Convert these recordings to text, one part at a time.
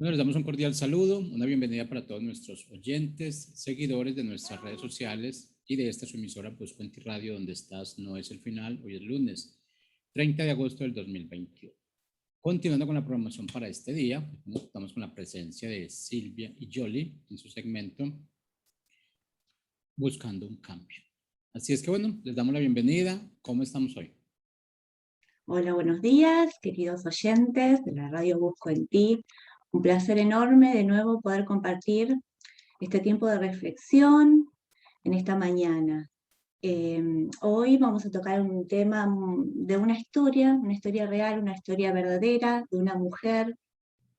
Bueno, les damos un cordial saludo, una bienvenida para todos nuestros oyentes, seguidores de nuestras redes sociales y de esta su emisora Pues Cuenti Radio, donde estás, no es el final, hoy es lunes 30 de agosto del 2021. Continuando con la programación para este día, estamos con la presencia de Silvia y Yoli en su segmento Buscando un Cambio. Así es que bueno, les damos la bienvenida. ¿Cómo estamos hoy? Hola, buenos días, queridos oyentes de la radio Busco en Ti. Un placer enorme de nuevo poder compartir este tiempo de reflexión en esta mañana. Hoy vamos a tocar un tema de una historia real, una historia verdadera de una mujer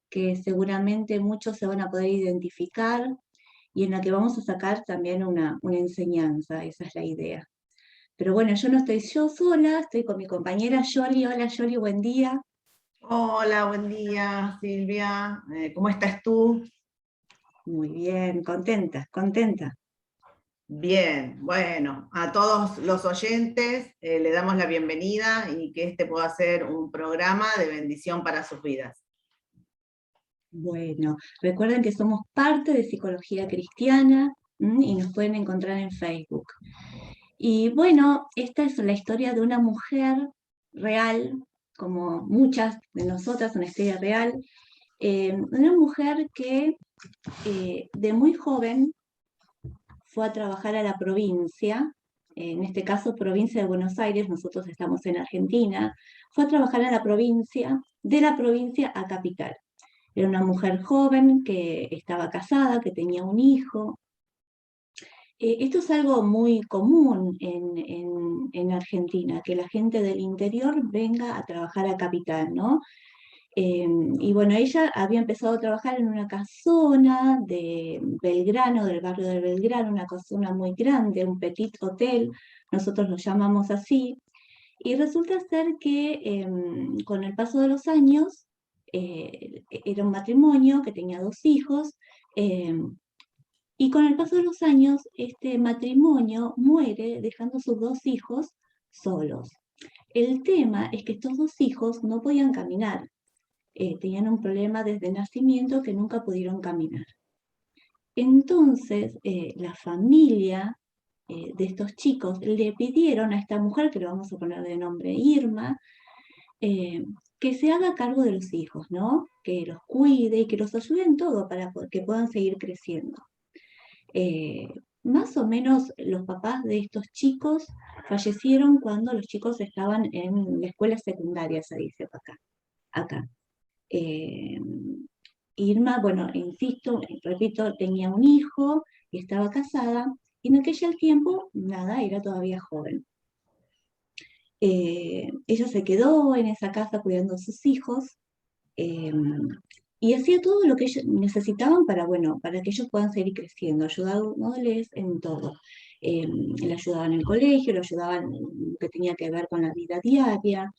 que seguramente muchos se van a poder identificar y en la que vamos a sacar también una enseñanza, esa es la idea. Pero bueno, yo no estoy yo sola, estoy con mi compañera Yoli. Hola Yoli, buen día. Hola, buen día, Silvia. ¿Cómo estás tú? Muy bien, contenta. Bien, bueno, a todos los oyentes le damos la bienvenida y que este pueda ser un programa de bendición para sus vidas. Bueno, recuerden que somos parte de Psicología Cristiana y nos pueden encontrar en Facebook. Y bueno, esta es la historia de una mujer real, como muchas de nosotras, una historia real, una mujer que de muy joven fue a trabajar a la provincia, en este caso provincia de Buenos Aires, nosotros estamos en Argentina, fue a trabajar a la provincia, de la provincia a capital. Era una mujer joven que estaba casada, que tenía un hijo. Esto es algo muy común en Argentina, que la gente del interior venga a trabajar a capital, ¿no? Y bueno, ella había empezado a trabajar en una casona de Belgrano, del barrio de Belgrano, una casona muy grande, un petit hotel, nosotros lo llamamos así, y resulta ser que con el paso de los años, era un matrimonio que tenía 2 hijos, y con el paso de los años, este matrimonio muere dejando sus 2 hijos solos. El tema es que estos 2 hijos no podían caminar, tenían un problema desde nacimiento que nunca pudieron caminar. Entonces, la familia de estos chicos le pidieron a esta mujer, que le vamos a poner de nombre Irma, que se haga cargo de los hijos, ¿no? Que los cuide y que los ayude en todo para que puedan seguir creciendo. Más o menos los papás de estos chicos fallecieron cuando los chicos estaban en la escuela secundaria, se dice acá. Irma, bueno, insisto, repito, tenía un hijo y estaba casada, y en aquel tiempo, nada, era todavía joven. Ella se quedó en esa casa cuidando a sus hijos, y hacía todo lo que ellos necesitaban para, bueno, para que ellos puedan seguir creciendo, ayudándoles en todo. Le ayudaban en el colegio, le ayudaban en lo que tenía que ver con la vida diaria,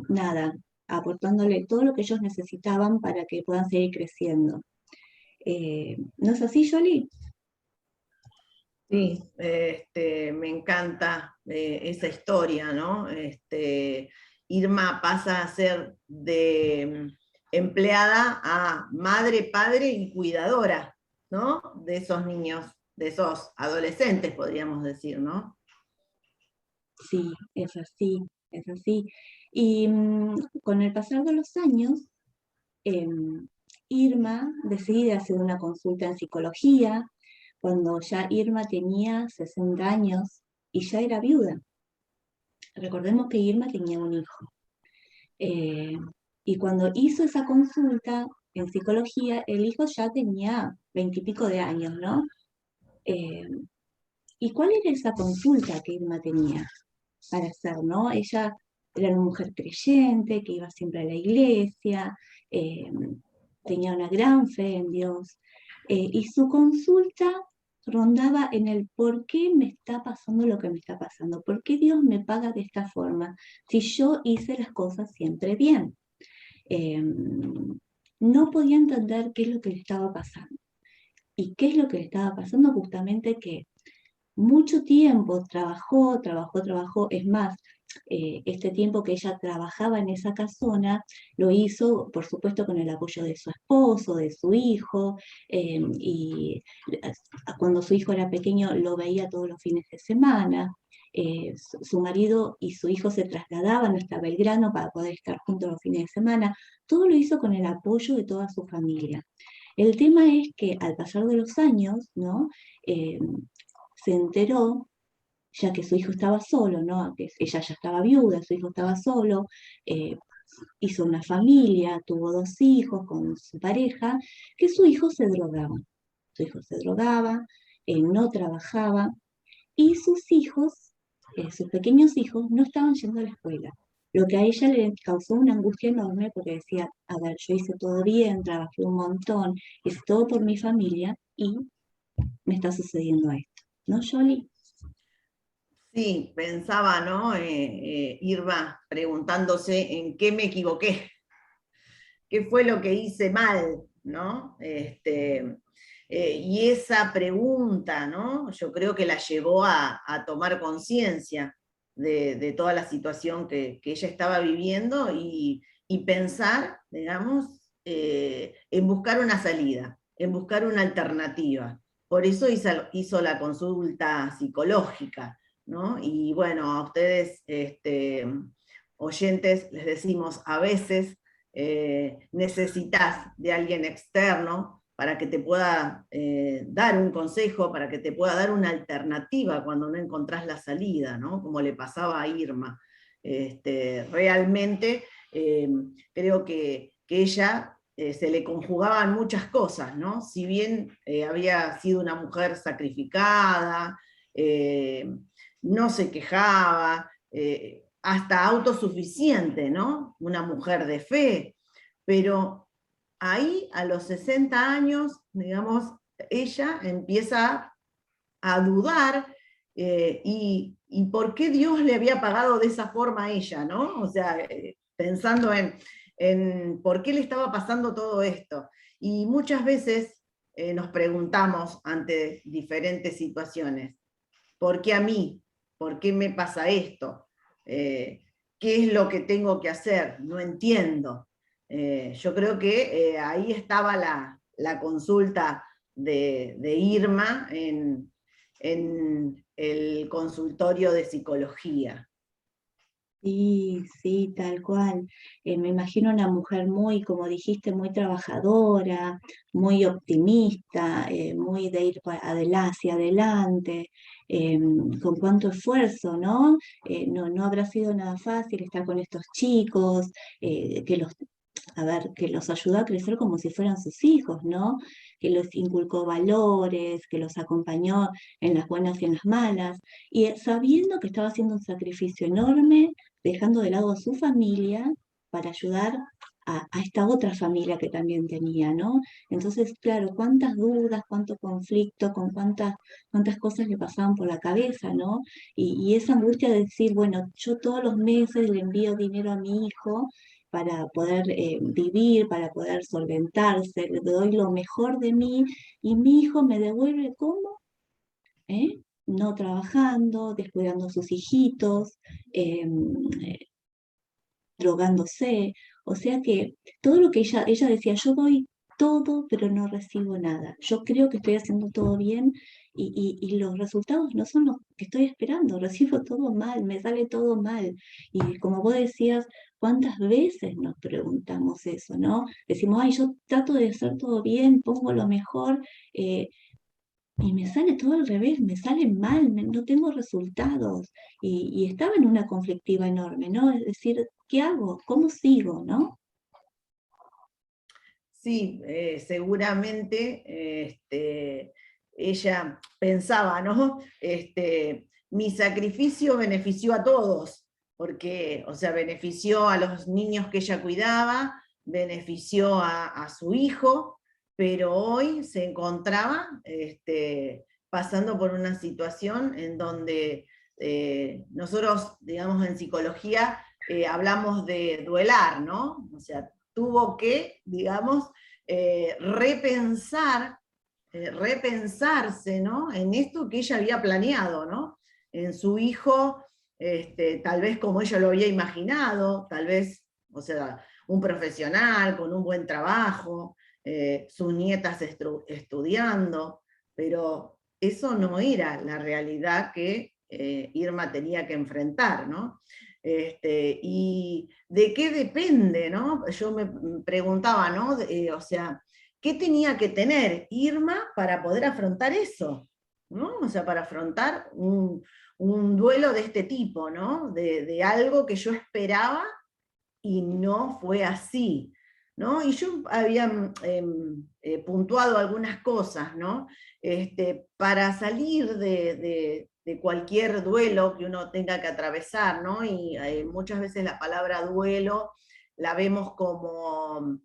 nada, aportándole todo lo que ellos necesitaban para que puedan seguir creciendo. ¿No es así, Jolie? Sí, me encanta esa historia, ¿no? Irma pasa a ser de empleada a madre, padre y cuidadora, ¿no? De esos niños, de esos adolescentes, podríamos decir, ¿no? Sí, es así. Y con el pasar de los años, Irma decide hacer una consulta en psicología, cuando ya Irma tenía 60 años y ya era viuda. Recordemos que Irma tenía un hijo. Eh, y cuando hizo esa consulta en psicología, el hijo ya tenía 20 y pico de años, ¿no? Eh, ¿Y cuál era esa consulta que Irma tenía para hacer, no? Ella era una mujer creyente, que iba siempre a la iglesia, eh, tenía una gran fe en Dios, y su consulta rondaba en el por qué me está pasando lo que me está pasando, por qué Dios me paga de esta forma, si yo hice las cosas siempre bien. No podía entender qué es lo que le estaba pasando. ¿Y qué es lo que le estaba pasando? Justamente que mucho tiempo trabajó, es más, este tiempo que ella trabajaba en esa casona, lo hizo, por supuesto, con el apoyo de su esposo, de su hijo, y cuando su hijo era pequeño lo veía todos los fines de semana. Su marido y su hijo se trasladaban hasta Belgrano para poder estar juntos los fines de semana. Todo lo hizo con el apoyo de toda su familia. El tema es que al pasar de los años, ¿no? Se enteró, ya que su hijo estaba solo, ¿no? Que ella ya estaba viuda, su hijo estaba solo, hizo una familia, tuvo 2 hijos con su pareja, que su hijo se drogaba. Su hijo se drogaba, no trabajaba, y sus hijos, sus pequeños hijos, no estaban yendo a la escuela. Lo que a ella le causó una angustia enorme porque decía, a ver, yo hice todo bien, trabajé un montón, hice todo por mi familia y me está sucediendo esto. ¿No, Yoli? Sí, pensaba, ¿no? Irma preguntándose en qué me equivoqué, qué fue lo que hice mal, ¿no? Y esa pregunta, ¿no? Yo creo que la llevó a tomar conciencia de toda la situación que ella estaba viviendo y pensar, digamos, en buscar una salida, en buscar una alternativa. Por eso hizo la consulta psicológica, ¿no? Y bueno, a ustedes, oyentes, les decimos, a veces necesitas de alguien externo para que te pueda dar un consejo, para que te pueda dar una alternativa cuando no encontrás la salida, ¿no? Como le pasaba a Irma. Realmente creo que ella se le conjugaban muchas cosas, ¿no? Si bien había sido una mujer sacrificada, no se quejaba, hasta autosuficiente, ¿no? Una mujer de fe, pero ahí a los 60 años, digamos, ella empieza a dudar y por qué Dios le había pagado de esa forma a ella, ¿no? O sea, pensando en por qué le estaba pasando todo esto. Y muchas veces nos preguntamos ante diferentes situaciones, ¿por qué a mí? ¿Por qué me pasa esto? ¿Qué es lo que tengo que hacer? No entiendo. Yo creo que ahí estaba la consulta de Irma en el consultorio de psicología. Sí, sí, tal cual. Me imagino una mujer muy, como dijiste, muy trabajadora, muy optimista, muy de ir hacia adelante, con cuánto esfuerzo, ¿no? No habrá sido nada fácil estar con estos chicos, que los ayudó a crecer como si fueran sus hijos, ¿no? Que los inculcó valores, que los acompañó en las buenas y en las malas, y sabiendo que estaba haciendo un sacrificio enorme, dejando de lado a su familia para ayudar a esta otra familia que también tenía, ¿no? Entonces, claro, cuántas dudas, cuánto conflicto, con cuántas cosas le pasaban por la cabeza, ¿no? Y esa angustia de decir, bueno, yo todos los meses le envío dinero a mi hijo para poder vivir, para poder solventarse, le doy lo mejor de mí y mi hijo me devuelve ¿cómo? No trabajando, descuidando a sus hijitos, drogándose, o sea que todo lo que ella decía, yo doy todo, pero no recibo nada. Yo creo que estoy haciendo todo bien y los resultados no son los que estoy esperando, recibo todo mal, me sale todo mal. Y como vos decías, ¿cuántas veces nos preguntamos eso, no? Decimos, ay, yo trato de hacer todo bien, pongo lo mejor, y me sale todo al revés, me sale mal, no tengo resultados. Y estaba en una conflictiva enorme, ¿no? Es decir, ¿qué hago? ¿Cómo sigo? ¿No? Sí, seguramente ella pensaba, ¿no? Mi sacrificio benefició a todos, porque, o sea, benefició a los niños que ella cuidaba, benefició a su hijo, pero hoy se encontraba pasando por una situación en donde nosotros, digamos, en psicología hablamos de duelar, ¿no? O sea, tuvo que, digamos, repensarse, ¿no? En esto que ella había planeado, ¿no? En su hijo tal vez como ella lo había imaginado, tal vez, o sea, un profesional con un buen trabajo, sus nietas estudiando, pero eso no era la realidad que Irma tenía que enfrentar, ¿no? Y de qué depende, ¿no? Yo me preguntaba, ¿no? O sea, ¿qué tenía que tener Irma para poder afrontar eso? ¿No? O sea, para afrontar un duelo de este tipo, ¿no? De algo que yo esperaba y no fue así, ¿no? Y yo había puntuado algunas cosas, ¿no? Para salir de cualquier duelo que uno tenga que atravesar, ¿no? Y muchas veces la palabra duelo la vemos como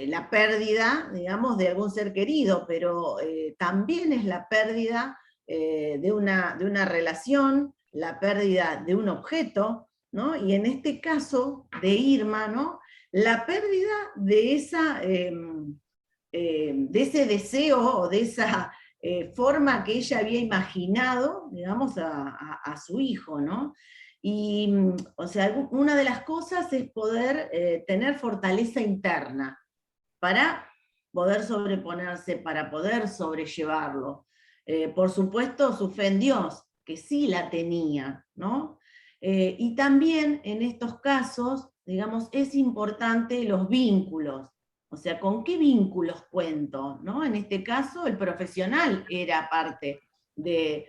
la pérdida, digamos, de algún ser querido, pero también es la pérdida de una relación, la pérdida de un objeto, ¿no? Y en este caso de Irma, ¿no? La pérdida de, de ese deseo o de esa forma que ella había imaginado, digamos, a su hijo, ¿no? Y, o sea, una de las cosas es poder tener fortaleza interna para poder sobreponerse, para poder sobrellevarlo. Por supuesto, su fe en Dios, que sí la tenía, ¿no? Y también en estos casos, digamos, es importante los vínculos. O sea, ¿con qué vínculos cuento? ¿No? En este caso, el profesional era parte de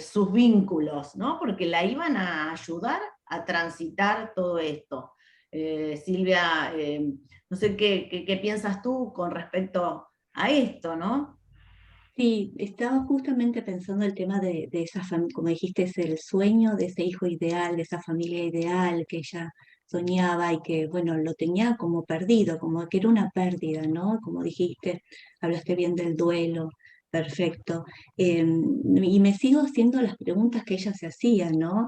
sus vínculos, ¿no? Porque la iban a ayudar a transitar todo esto. Silvia, no sé qué piensas tú con respecto a esto, ¿no? Sí, estaba justamente pensando el tema de esa familia, como dijiste, es el sueño de ese hijo ideal, de esa familia ideal que ella soñaba y que, bueno, lo tenía como perdido, como que era una pérdida, ¿no? Como dijiste, hablaste bien del duelo, perfecto. Y me sigo haciendo las preguntas que ella se hacía, ¿no?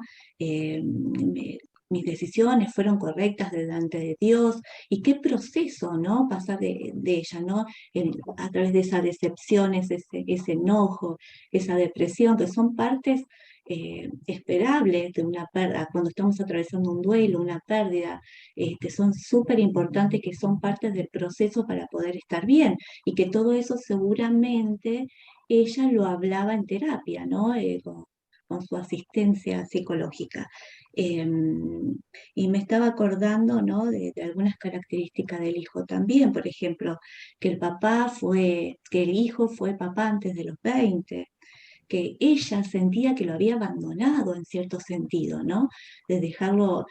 Mis decisiones fueron correctas delante de Dios y qué proceso, ¿no? Pasar de ella, ¿no? A través de esa decepción, ese enojo, esa depresión, que son partes esperables de una pérdida, cuando estamos atravesando un duelo, una pérdida, que son súper importantes, que son partes del proceso para poder estar bien, y que todo eso seguramente ella lo hablaba en terapia, ¿no? Con su asistencia psicológica. Y me estaba acordando, ¿no? de algunas características del hijo también, por ejemplo, que que el hijo fue papá antes de los 20, que ella sentía que lo había abandonado en cierto sentido, ¿no? De dejarlo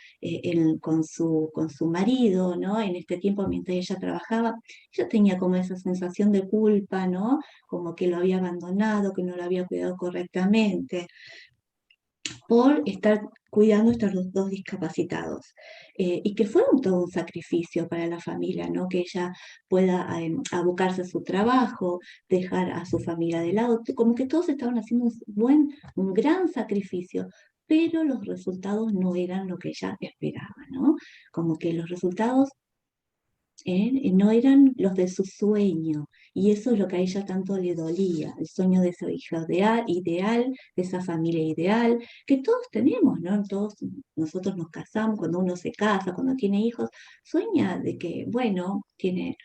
con su marido, ¿no? En este tiempo mientras ella trabajaba, ella tenía como esa sensación de culpa, ¿no? Como que lo había abandonado, que no lo había cuidado correctamente por estar cuidando a estos dos discapacitados. Y que fue todo un sacrificio para la familia, ¿no? Que ella pueda abocarse a su trabajo, dejar a su familia de lado, como que todos estaban haciendo un gran sacrificio, pero los resultados no eran lo que ella esperaba, ¿no? Como que los resultados no eran los de su sueño, y eso es lo que a ella tanto le dolía, el sueño de ese hijo ideal, de esa familia ideal, que todos tenemos, ¿no? Todos nosotros nos casamos, cuando uno se casa, cuando tiene hijos, sueña de que, bueno, tiene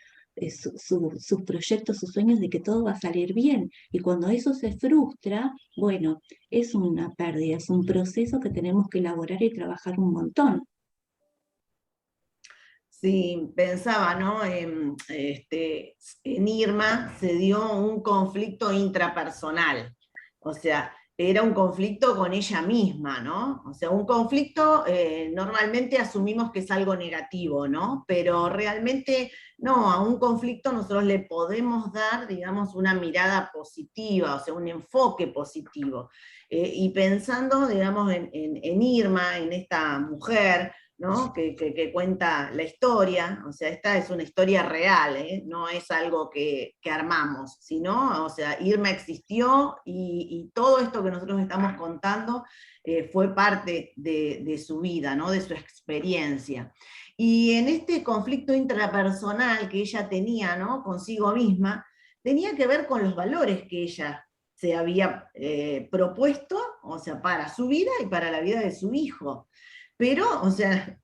sus proyectos, sus sueños de que todo va a salir bien, y cuando eso se frustra, bueno, es una pérdida, es un proceso que tenemos que elaborar y trabajar un montón. Sí, pensaba, ¿no? En Irma se dio un conflicto intrapersonal, o sea, era un conflicto con ella misma, ¿no? O sea, un conflicto normalmente asumimos que es algo negativo, ¿no? Pero realmente no, a un conflicto nosotros le podemos dar, digamos, una mirada positiva, o sea, un enfoque positivo. Y pensando, digamos, en Irma, en esta mujer, ¿no? Que cuenta la historia, o sea, esta es una historia real, ¿eh? No es algo que armamos, sino, o sea, Irma existió y todo esto que nosotros estamos contando fue parte de su vida, ¿no? De su experiencia. Y en este conflicto intrapersonal que ella tenía, ¿no? Consigo misma, tenía que ver con los valores que ella se había propuesto, o sea, para su vida y para la vida de su hijo. Pero, o sea,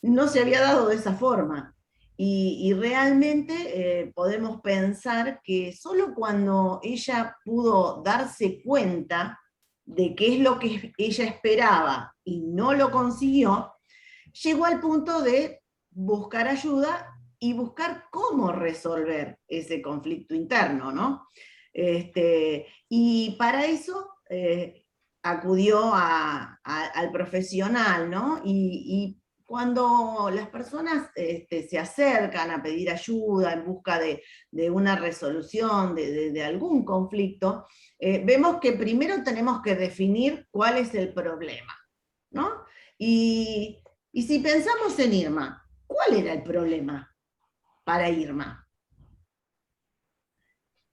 no se había dado de esa forma. Y realmente podemos pensar que solo cuando ella pudo darse cuenta de qué es lo que ella esperaba y no lo consiguió, llegó al punto de buscar ayuda y buscar cómo resolver ese conflicto interno, ¿no? Y para eso acudió al profesional, ¿no? Y cuando las personas se acercan a pedir ayuda en busca de una resolución de algún conflicto, vemos que primero tenemos que definir cuál es el problema, ¿no? Y si pensamos en Irma, ¿cuál era el problema para Irma?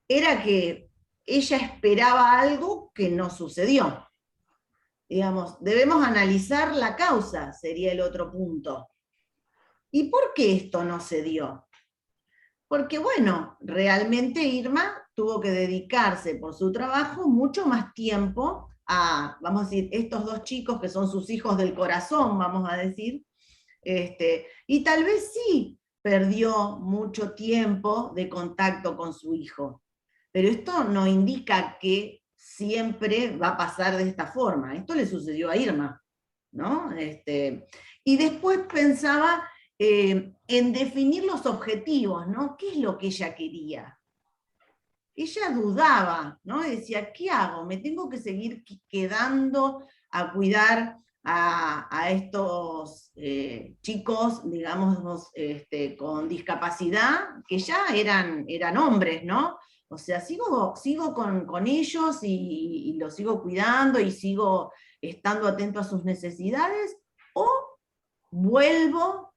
Era que ella esperaba algo que no sucedió. Digamos, debemos analizar la causa, sería el otro punto. ¿Y por qué esto no se dio? Porque, bueno, realmente Irma tuvo que dedicarse por su trabajo mucho más tiempo a, vamos a decir, estos dos chicos que son sus hijos del corazón, vamos a decir, y tal vez sí perdió mucho tiempo de contacto con su hijo. Pero esto no indica que siempre va a pasar de esta forma. Esto le sucedió a Irma, ¿no? Y después pensaba en definir los objetivos, ¿no? ¿Qué es lo que ella quería? Ella dudaba, ¿no? Decía, ¿qué hago? ¿Me tengo que seguir quedando a cuidar a estos chicos, digamos, con discapacidad, que ya eran hombres, ¿no? O sea, sigo con ellos y los sigo cuidando y sigo estando atento a sus necesidades, o vuelvo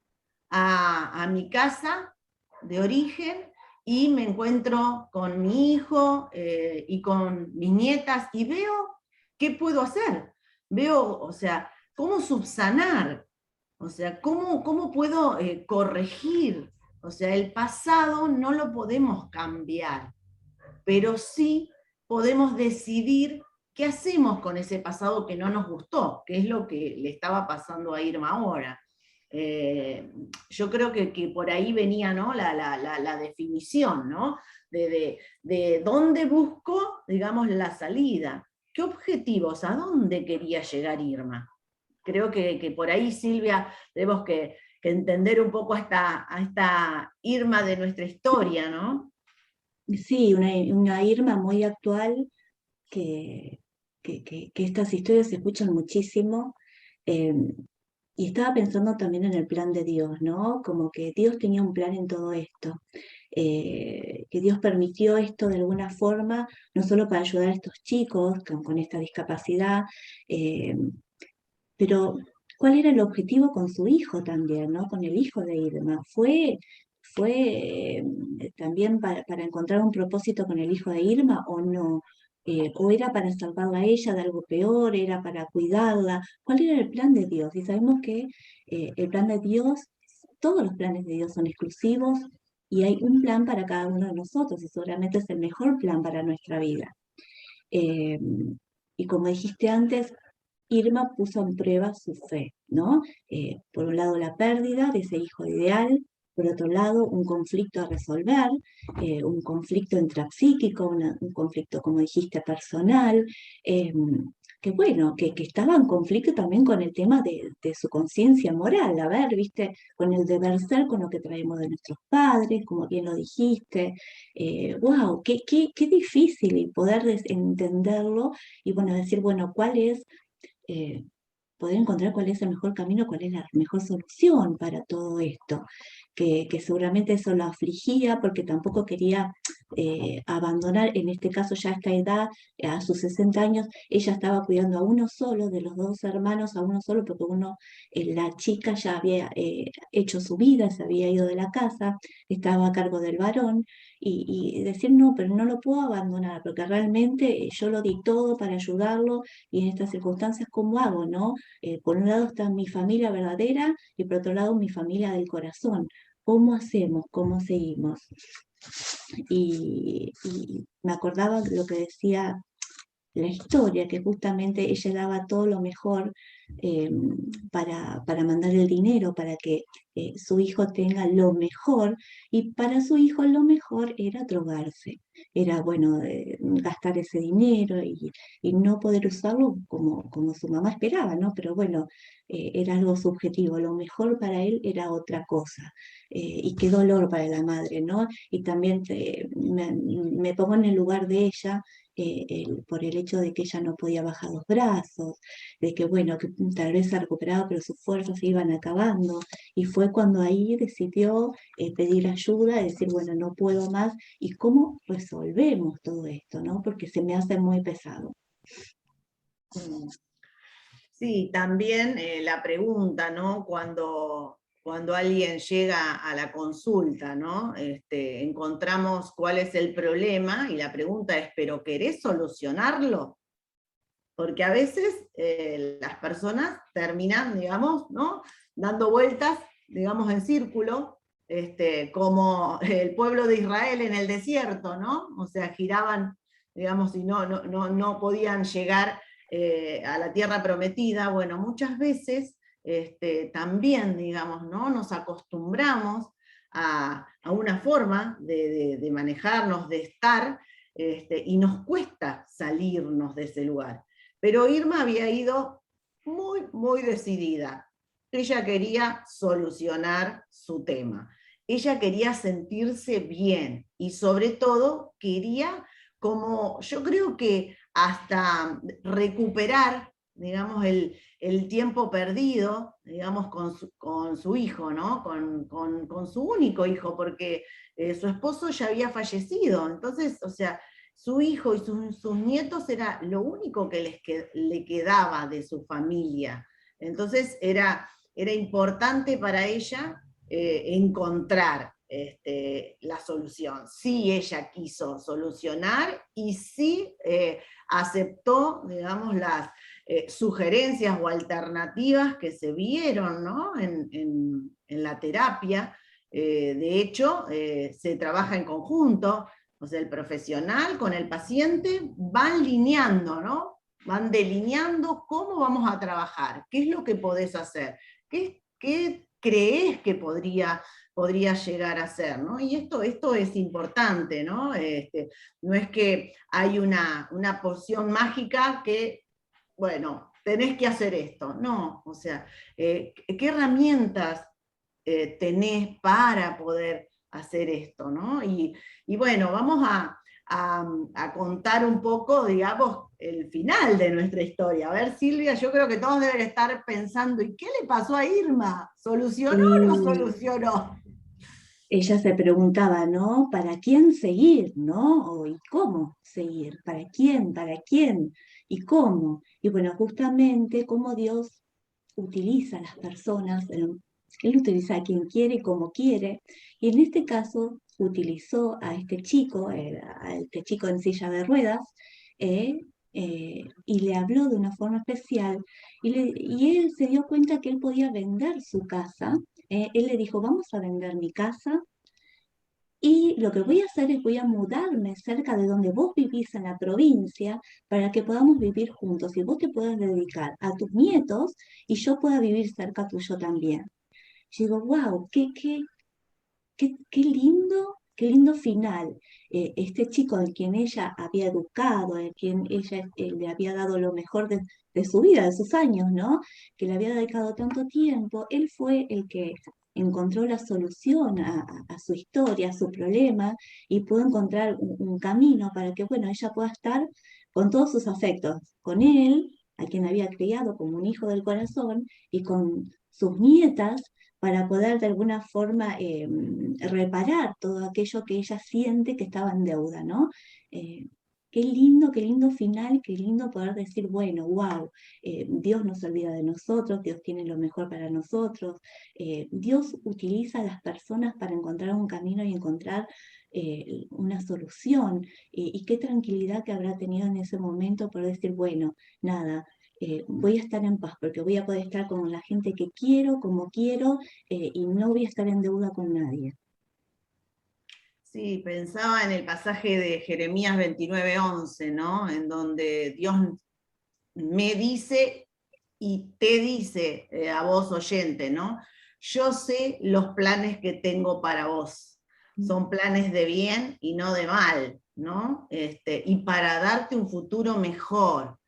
a mi casa de origen y me encuentro con mi hijo y con mis nietas y veo qué puedo hacer. Veo, o sea, cómo subsanar, o sea, cómo puedo corregir. O sea, el pasado no lo podemos cambiar, pero sí podemos decidir qué hacemos con ese pasado que no nos gustó, que es lo que le estaba pasando a Irma ahora. Yo creo que por ahí venía, ¿no? la definición, ¿no? De dónde busco, digamos, la salida. ¿Qué objetivos? ¿A dónde quería llegar Irma? Creo que por ahí, Silvia, tenemos que entender un poco a esta Irma de nuestra historia, ¿no? Sí, una Irma muy actual, que estas historias se escuchan muchísimo. eh, y estaba pensando también en el plan de Dios, ¿no? Como que Dios tenía un plan en todo esto, que Dios permitió esto de alguna forma, no solo para ayudar a estos chicos con esta discapacidad, eh, pero ¿cuál era el objetivo con su hijo también, ¿no? Con el hijo de Irma? ¿Fue también para encontrar un propósito con el hijo de Irma o no? ¿O era para salvarla a ella de algo peor? ¿Era para cuidarla? ¿Cuál era el plan de Dios? Y sabemos que el plan de Dios, todos los planes de Dios son exclusivos y hay un plan para cada uno de nosotros y seguramente es el mejor plan para nuestra vida. Eh, y como dijiste antes, Irma puso en prueba su fe, ¿no? Por un lado la pérdida de ese hijo ideal, por otro lado un conflicto a resolver, un conflicto intrapsíquico, un conflicto, como dijiste, personal, eh, que bueno, que estaba en conflicto también con el tema de su conciencia moral, a ver, viste, con el deber ser, con lo que traemos de nuestros padres, como bien lo dijiste. Wow, qué difícil y poder entenderlo y bueno, decir, bueno, ¿cuál es poder encontrar cuál es el mejor camino, cuál es la mejor solución para todo esto, que seguramente eso lo afligía porque tampoco quería abandonar, en este caso ya a esta edad, a sus 60 años, ella estaba cuidando a uno solo, de los dos hermanos, a uno solo, porque la chica ya había hecho su vida, se había ido de la casa, estaba a cargo del varón, y decir, no, pero no lo puedo abandonar, porque realmente yo lo di todo para ayudarlo, y en estas circunstancias, ¿cómo hago, no? Por un lado está mi familia verdadera y por otro lado mi familia del corazón. ¿Cómo hacemos? ¿Cómo seguimos? y me acordaba de lo que decía la historia, que justamente ella daba todo lo mejor para mandar el dinero, para que su hijo tenga lo mejor, y para su hijo lo mejor era drogarse, era, bueno, gastar ese dinero y no poder usarlo como su mamá esperaba, ¿no? Pero bueno, era algo subjetivo, lo mejor para él era otra cosa, y qué dolor para la madre, ¿no? Y también me pongo en el lugar de ella, por el hecho de que ella no podía bajar los brazos, de que bueno, que tal vez se recuperaba, pero sus fuerzas se iban acabando, y fue cuando ahí decidió pedir ayuda, decir, bueno, no puedo más, y cómo resolvemos todo esto, ¿no? Porque se me hace muy pesado. Sí, también la pregunta, ¿no? Cuando alguien llega a la consulta, ¿no? Encontramos cuál es el problema y la pregunta es, ¿pero querés solucionarlo? Porque a veces las personas terminan, digamos, ¿no? Dando vueltas, digamos, en círculo, como el pueblo de Israel en el desierto, ¿no? O sea, giraban, digamos, y no podían llegar a la tierra prometida. Bueno, muchas veces también, digamos, ¿no? Nos acostumbramos a una forma de manejarnos, de estar, y nos cuesta salirnos de ese lugar. Pero Irma había ido muy, muy decidida. Ella quería solucionar su tema. Ella quería sentirse bien y sobre todo quería, como yo creo que hasta recuperar, digamos, el tiempo perdido, digamos, con su hijo, ¿no? Con su único hijo, porque su esposo ya había fallecido. Entonces, o sea, su hijo y sus nietos era lo único que le quedaba de su familia. Entonces era importante para ella encontrar la solución. Sí, ella quiso solucionar y sí aceptó, digamos, las sugerencias o alternativas que se vieron, ¿no? en la terapia. De hecho, se trabaja en conjunto. O sea, el profesional con el paciente van lineando, ¿no? Van delineando cómo vamos a trabajar, qué es lo que podés hacer, qué crees que podría llegar a ser, ¿no? Y esto es importante, ¿no? No es que hay una poción mágica que, bueno, tenés que hacer esto, no, o sea, ¿qué herramientas tenés para poder hacer esto, ¿no? Y bueno, vamos a contar un poco, digamos, el final de nuestra historia. A ver, Silvia, yo creo que todos deben estar pensando, ¿y qué le pasó a Irma? ¿Solucionó o no Y solucionó? ella se preguntaba, ¿no? ¿Para quién seguir, no? ¿Y cómo seguir? ¿Para quién? ¿Para quién? ¿Y cómo? Y bueno, justamente cómo Dios utiliza a las personas, Él utiliza a quien quiere y como quiere, y en este caso utilizó a este chico en silla de ruedas, y le habló de una forma especial, y él se dio cuenta que él podía vender su casa. Él le dijo, vamos a vender mi casa, y lo que voy a hacer es voy a mudarme cerca de donde vos vivís en la provincia para que podamos vivir juntos y vos te puedas dedicar a tus nietos y yo pueda vivir cerca tuyo también. Yo digo, wow, qué lindo final. Este chico al quien ella había educado, al quien ella le había dado lo mejor de su vida, de sus años, ¿no? Que le había dedicado tanto tiempo, él fue el que encontró la solución a su historia, a su problema, y pudo encontrar un camino para que, bueno, ella pueda estar con todos sus afectos, con él, a quien había criado como un hijo del corazón, y con sus nietas, para poder de alguna forma reparar todo aquello que ella siente que estaba en deuda, ¿no? Eh, qué lindo final, qué lindo poder decir, bueno, wow, Dios no se olvida de nosotros, Dios tiene lo mejor para nosotros, Dios utiliza a las personas para encontrar un camino y encontrar una solución, y qué tranquilidad que habrá tenido en ese momento por decir, bueno, nada, voy a estar en paz porque voy a poder estar con la gente que quiero, como quiero, y no voy a estar en deuda con nadie. Sí, pensaba en el pasaje de Jeremías 29:11, ¿no? En donde Dios me dice y te dice a vos oyente, ¿no? Yo sé los planes que tengo para vos. Son planes de bien y no de mal, ¿no? Y para darte un futuro mejor.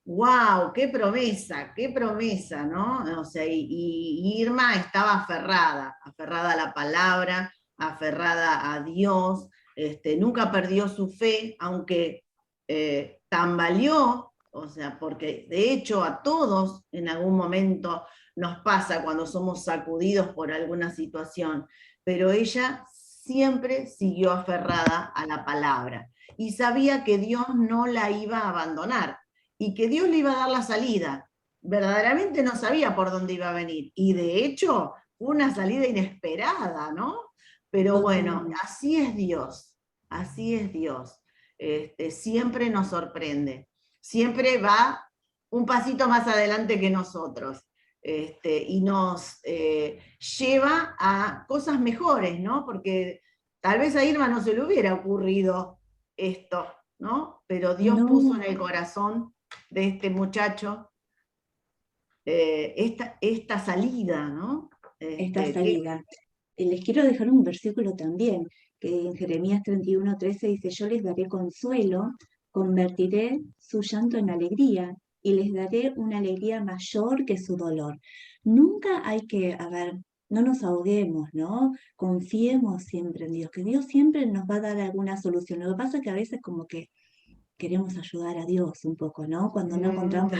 ¡Wow! Qué promesa, ¿no? O sea, y Irma estaba aferrada a la palabra, aferrada a Dios, nunca perdió su fe, aunque tambaleó, o sea, porque de hecho a todos en algún momento nos pasa cuando somos sacudidos por alguna situación, pero ella siempre siguió aferrada a la palabra y sabía que Dios no la iba a abandonar y que Dios le iba a dar la salida. Verdaderamente no sabía por dónde iba a venir y de hecho fue una salida inesperada, ¿no? Pero bueno, así es Dios, así es Dios. Siempre nos sorprende, siempre va un pasito más adelante que nosotros, y nos lleva a cosas mejores, ¿no? Porque tal vez a Irma no se le hubiera ocurrido esto, ¿no? Pero Dios puso en el corazón de este muchacho esta salida, ¿no? Esta salida. Les quiero dejar un versículo también, que en Jeremías 31:13 dice, yo les daré consuelo, convertiré su llanto en alegría y les daré una alegría mayor que su dolor. Nunca hay que, no nos ahoguemos, ¿no? Confiemos siempre en Dios, que Dios siempre nos va a dar alguna solución. Lo que pasa es que a veces como que queremos ayudar a Dios un poco, ¿no? Cuando no encontramos,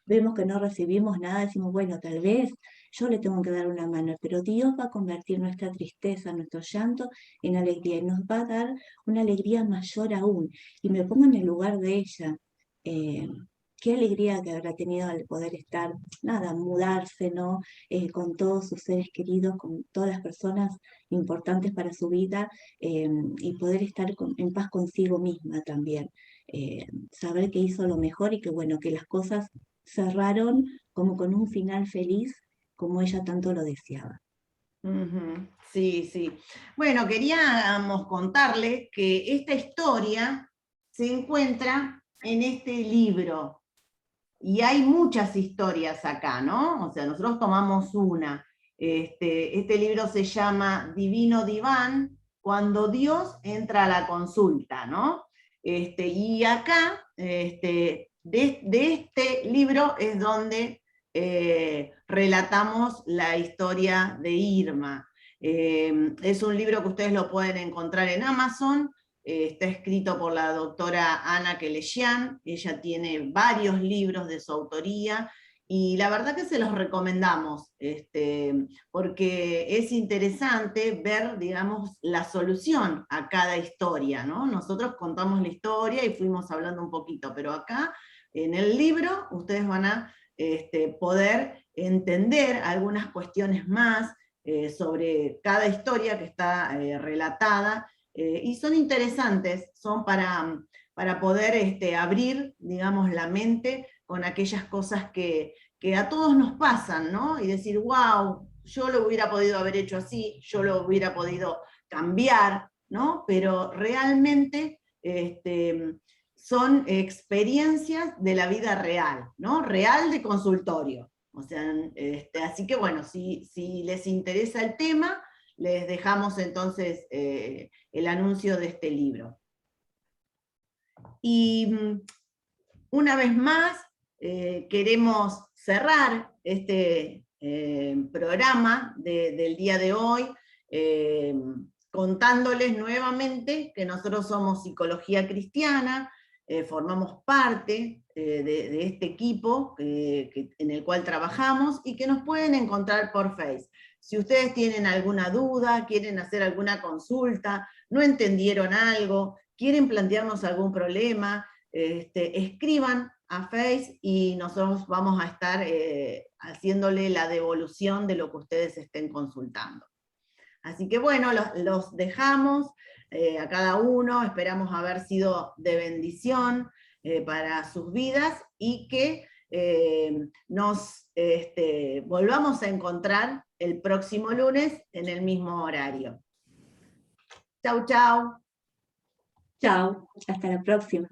vemos que no recibimos nada, decimos, bueno, tal vez yo le tengo que dar una mano, pero Dios va a convertir nuestra tristeza, nuestro llanto en alegría y nos va a dar una alegría mayor aún. Y me pongo en el lugar de ella. Qué alegría que habrá tenido al poder estar, nada, mudarse, ¿no? Con todos sus seres queridos, con todas las personas importantes para su vida, y poder estar en paz consigo misma también. Saber que hizo lo mejor y que bueno, que las cosas cerraron como con un final feliz, como ella tanto lo deseaba. Sí, sí. Bueno, queríamos contarles que esta historia se encuentra en este libro. Y hay muchas historias acá, ¿no? O sea, nosotros tomamos una. Este libro se llama Divino Diván, cuando Dios entra a la consulta, ¿no? Y acá, de este libro es donde relatamos la historia de Irma. Es un libro que ustedes lo pueden encontrar en Amazon. Está escrito por la doctora Ana Kelesian, ella tiene varios libros de su autoría, y la verdad que se los recomendamos, porque es interesante ver, digamos, la solución a cada historia, ¿no? Nosotros contamos la historia y fuimos hablando un poquito, pero acá, en el libro, ustedes van a poder entender algunas cuestiones más sobre cada historia que está relatada, y son interesantes, son para poder abrir, digamos, la mente con aquellas cosas que a todos nos pasan, ¿no? Y decir, wow, yo lo hubiera podido haber hecho así, yo lo hubiera podido cambiar, ¿no? Pero realmente son experiencias de la vida real, ¿no? Real de consultorio. O sea, así que bueno, si les interesa el tema, les dejamos entonces el anuncio de este libro. Y una vez más, queremos cerrar este programa del día de hoy, contándoles nuevamente que nosotros somos Psicología Cristiana, formamos parte de este equipo en el cual trabajamos y que nos pueden encontrar por Facebook. Si ustedes tienen alguna duda, quieren hacer alguna consulta, no entendieron algo, quieren plantearnos algún problema, escriban a Facebook y nosotros vamos a estar haciéndole la devolución de lo que ustedes estén consultando. Así que bueno, los dejamos a cada uno, esperamos haber sido de bendición para sus vidas y que nos volvamos a encontrar el próximo lunes en el mismo horario. Chau, chau. Chao, hasta la próxima.